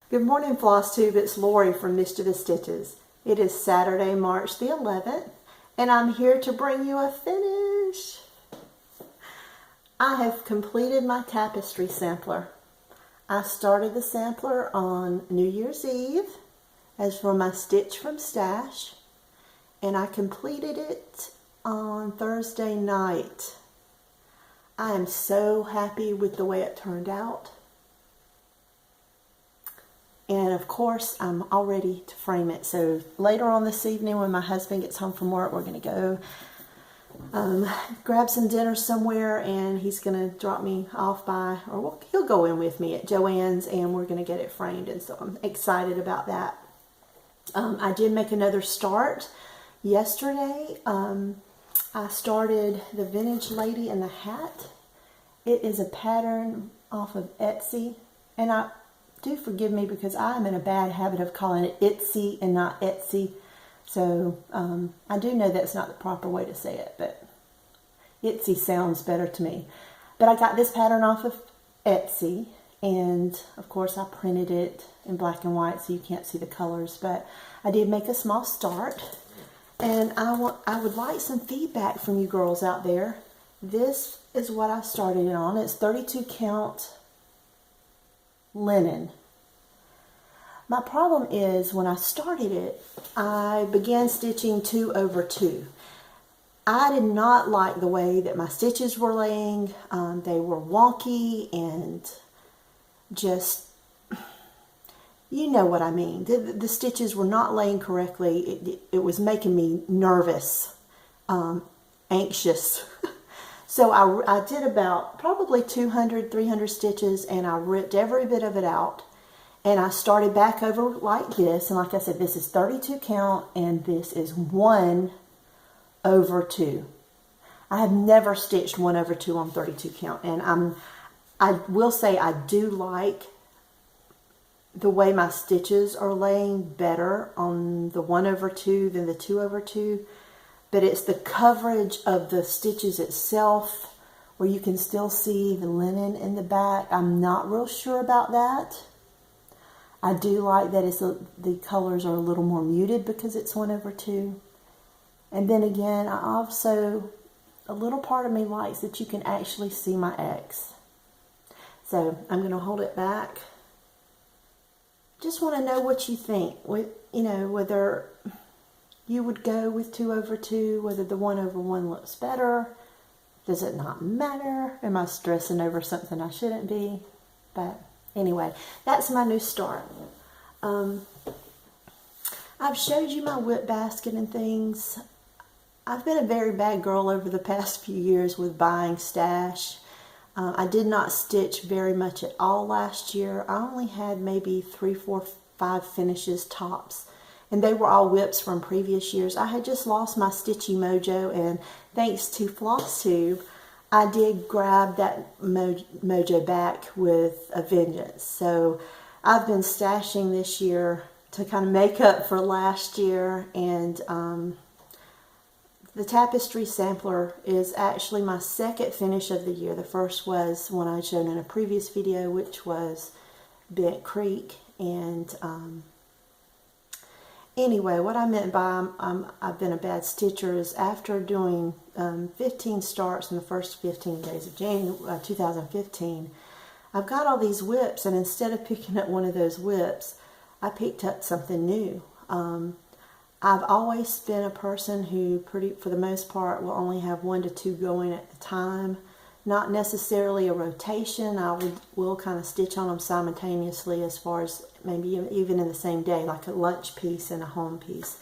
Good morning, Flosstube. It's Lori from Mischievous Stitches. It is Saturday, March the 11th, and I'm here to bring you a finish. I have completed my tapestry sampler. I started the sampler on New Year's Eve as for my Stitch from Stash, and I completed it on Thursday night. I am so happy with the way it turned out. And of course, I'm all ready to frame it. So later on this evening when my husband gets home from work, we're going to go grab some dinner somewhere, and he's going to drop me off by, or he'll go in with me at Joann's, and we're going to get it framed. And so I'm excited about that. I did make another start yesterday. I started the Vintage Lady in the Hat. It is a pattern off of Etsy, and do forgive me because I'm in a bad habit of calling it Itsy and not Etsy. So I do know that's not the proper way to say it, but Itsy sounds better to me. But I got this pattern off of Etsy, and of course I printed it in black and white so you can't see the colors, but I did make a small start, and I would like some feedback from you girls out there. This is what I started it on. It's 32 count linen. My problem is when I started it, I began stitching 2 over 2. I did not like the way that my stitches were laying. They were wonky and just, you know what I mean. The stitches were not laying correctly. It was making me nervous, anxious. So I did about probably 200, 300 stitches, and I ripped every bit of it out. And I started back over like this. And like I said, this is 32 count, and this is 1 over 2. I have never stitched 1 over 2 on 32 count. And I will say I do like the way my stitches are laying better on the 1 over 2 than the 2 over 2. But it's the coverage of the stitches itself where you can still see the linen in the back. I'm not real sure about that. I do like that the colors are a little more muted because it's 1 over 2. And then again, a little part of me likes that you can actually see my X. So I'm going to hold it back. Just want to know what you think. Whether you would go with 2 over 2, whether the 1 over 1 looks better. Does it not matter? Am I stressing over something I shouldn't be? But anyway, that's my new start. I've showed you my whip basket and things. I've been a very bad girl over the past few years with buying stash. I did not stitch very much at all last year. I only had maybe 3, 4, 5 finishes tops. And they were all whips from previous years. I had just lost my stitchy mojo, and thanks to Flosstube, I did grab that mojo back with a vengeance. So I've been stashing this year to kind of make up for last year, and the tapestry sampler is actually my second finish of the year. The first was one I showed in a previous video, which was Bent Creek, and anyway, what I meant by I've been a bad stitcher is after doing 15 starts in the first 15 days of January 2015, I've got all these whips, and instead of picking up one of those whips, I picked up something new. I've always been a person who, for the most part, will only have 1 to 2 going at the time. Not necessarily a rotation. I will kind of stitch on them simultaneously, as far as maybe even in the same day, like a lunch piece and a home piece.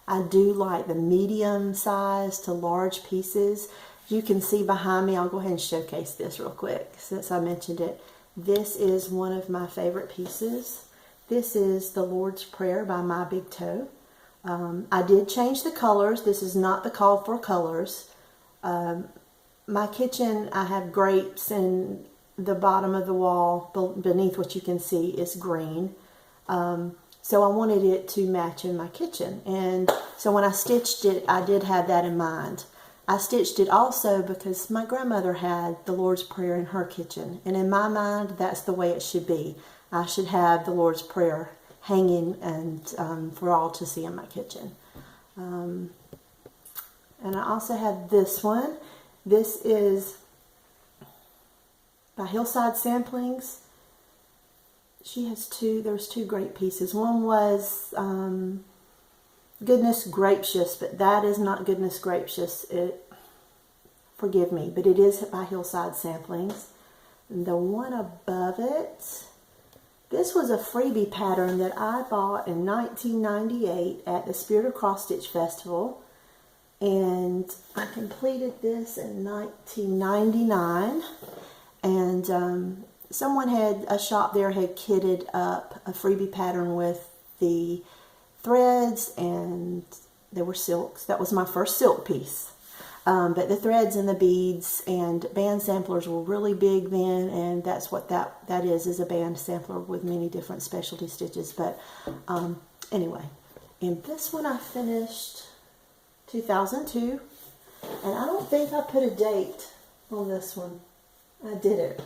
I do like the medium size to large pieces. You can see behind me, I'll go ahead and showcase this real quick since I mentioned it. This is one of my favorite pieces. This is the Lord's Prayer by My Big Toe. I did change the colors. This is not the call for colors. My kitchen, I have grapes, and the bottom of the wall beneath what you can see is green. So I wanted it to match in my kitchen. And so when I stitched it, I did have that in mind. I stitched it also because my grandmother had the Lord's Prayer in her kitchen. And in my mind, that's the way it should be. I should have the Lord's Prayer hanging and for all to see in my kitchen. And I also have this one. This is by Hillside Samplings. She has there's two great pieces. One was Goodness Gracious, but that is not Goodness Gracious. Forgive me, but it is by Hillside Samplings. And the one above it, this was a freebie pattern that I bought in 1998 at the Spirit of Cross Stitch Festival. And I completed this in 1999. And someone a shop there had kitted up a freebie pattern with the threads, and there were silks. That was my first silk piece. But the threads and the beads and band samplers were really big then, and that's what that is a band sampler with many different specialty stitches. But anyway, and this one I finished 2002, and I don't think I put a date on this one. I did it,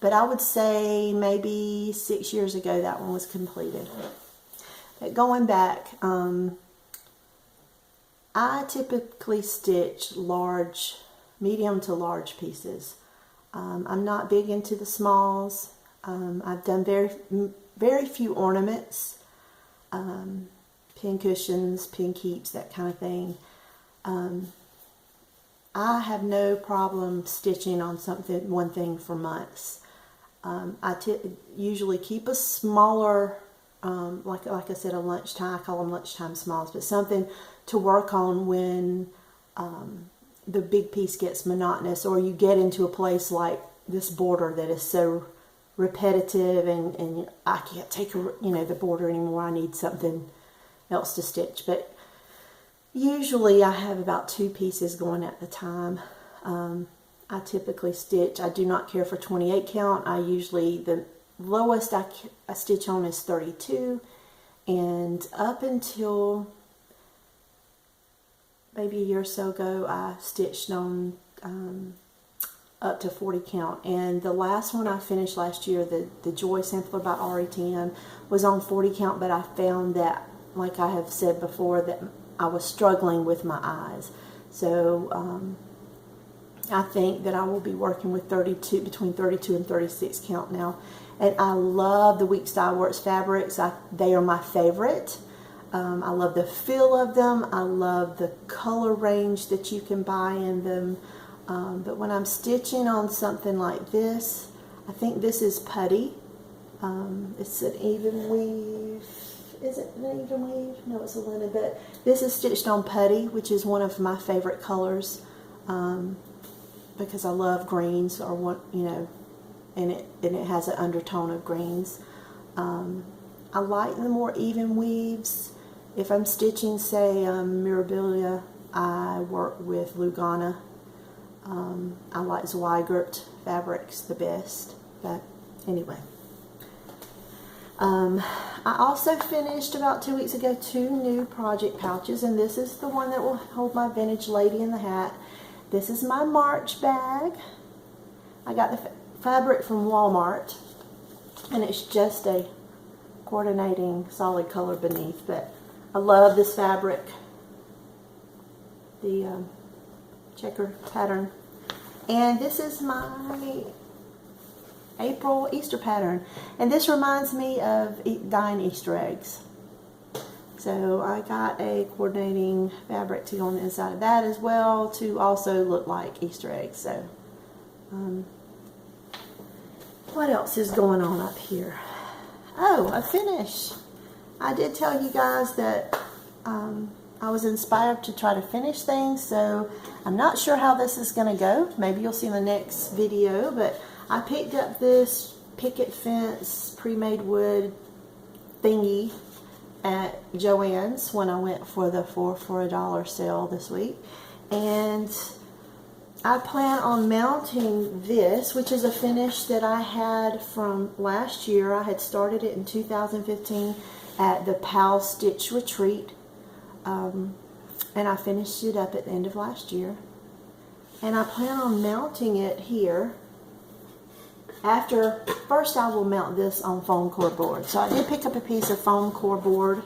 but I would say maybe 6 years ago that one was completed. But going back, I typically stitch medium to large pieces. I'm not big into the smalls. I've done very few ornaments, pin cushions, pin keeps, that kind of thing. I have no problem stitching on one thing for months. I usually keep a smaller, like I said, a lunchtime. I call them lunchtime smalls, but something to work on when the big piece gets monotonous, or you get into a place like this border that is so repetitive, and I can't take the border anymore. I need something else to stitch. But usually I have about 2 pieces going at the time. I typically stitch, I do not care for 28 count. The lowest I stitch on is 32, and up until maybe a year or so ago, I stitched on up to 40 count. And the last one I finished last year, the Joy Sampler by RETM, was on 40 count, but I found that, like I have said before, that I was struggling with my eyes. So I think that I will be working with between 32 and 36 count now. And I love the Weeks Dye Works fabrics. They are my favorite. I love the feel of them. I love the color range that you can buy in them. But when I'm stitching on something like this, I think this is putty. It's an even weave. Is it an even weave? No, it's a linen. But this is stitched on putty, which is one of my favorite colors, because I love greens, or and it has an undertone of greens. I like the more even weaves. If I'm stitching, say, Mirabilia, I work with Lugana. I like Zweigart fabrics the best. But anyway. I also finished about 2 weeks ago 2 new project pouches, and this is the one that will hold my vintage lady in the hat. This is my March bag. I got the fabric from Walmart, and it's just a coordinating solid color beneath, but I love this fabric, the checker pattern. And this is my April Easter pattern, and this reminds me of dyeing Easter eggs. So I got a coordinating fabric to go on the inside of that as well, to also look like Easter eggs. So what else is going on up here? Oh, a finish. I did tell you guys that I was inspired to try to finish things, so I'm not sure how this is going to go. Maybe you'll see in the next video, but I picked up this picket fence pre-made wood thingy at Joann's when I went for the 4 for $1 sale this week, and I plan on mounting this, which is a finish that I had from last year. I had started it in 2015 at the Pal Stitch Retreat, and I finished it up at the end of last year, and I plan on mounting it here First I will mount this on foam core board. So I did pick up a piece of foam core board,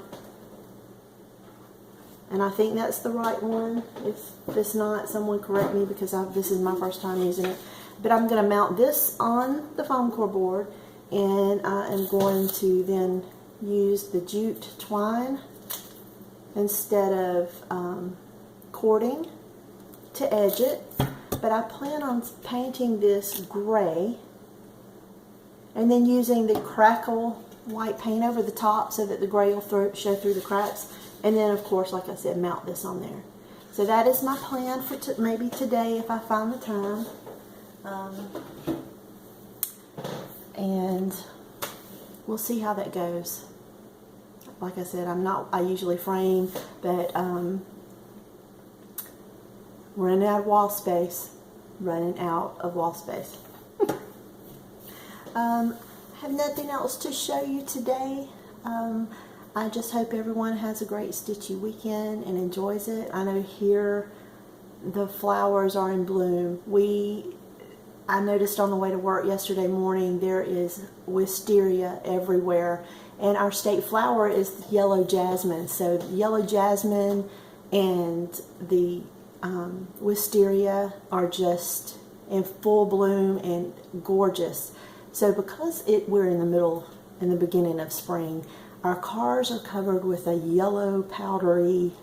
and I think that's the right one. If it's not, someone correct me, because this is my first time using it. But I'm going to mount this on the foam core board, and I am going to then use the jute twine instead of cording to edge it. But I plan on painting this gray and then using the crackle white paint over the top so that the gray will show through the cracks. And then, of course, like I said, mount this on there. So that is my plan for maybe today if I find the time. And we'll see how that goes. Like I said, I usually frame, but running out of wall space. I have nothing else to show you today. I just hope everyone has a great stitchy weekend and enjoys it. I know here the flowers are in bloom. I noticed on the way to work yesterday morning there is wisteria everywhere, and our state flower is yellow jasmine. So yellow jasmine and the wisteria are just in full bloom and gorgeous. So because we're in the beginning of spring, our cars are covered with a yellow powdery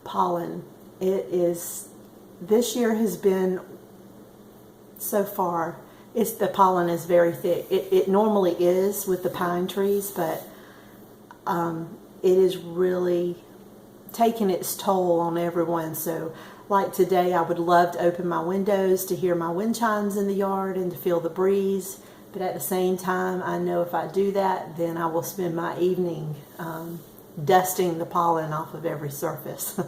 pollen. This year has been, so far, the pollen is very thick. It normally is with the pine trees, but it is really taking its toll on everyone. So like today, I would love to open my windows to hear my wind chimes in the yard and to feel the breeze. But at the same time, I know if I do that, then I will spend my evening dusting the pollen off of every surface.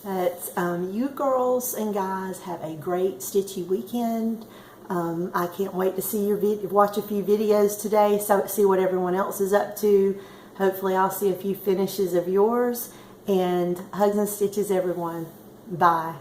But you girls and guys have a great stitchy weekend. I can't wait to see watch a few videos today, so see what everyone else is up to. Hopefully I'll see a few finishes of yours. And hugs and stitches, everyone. Bye.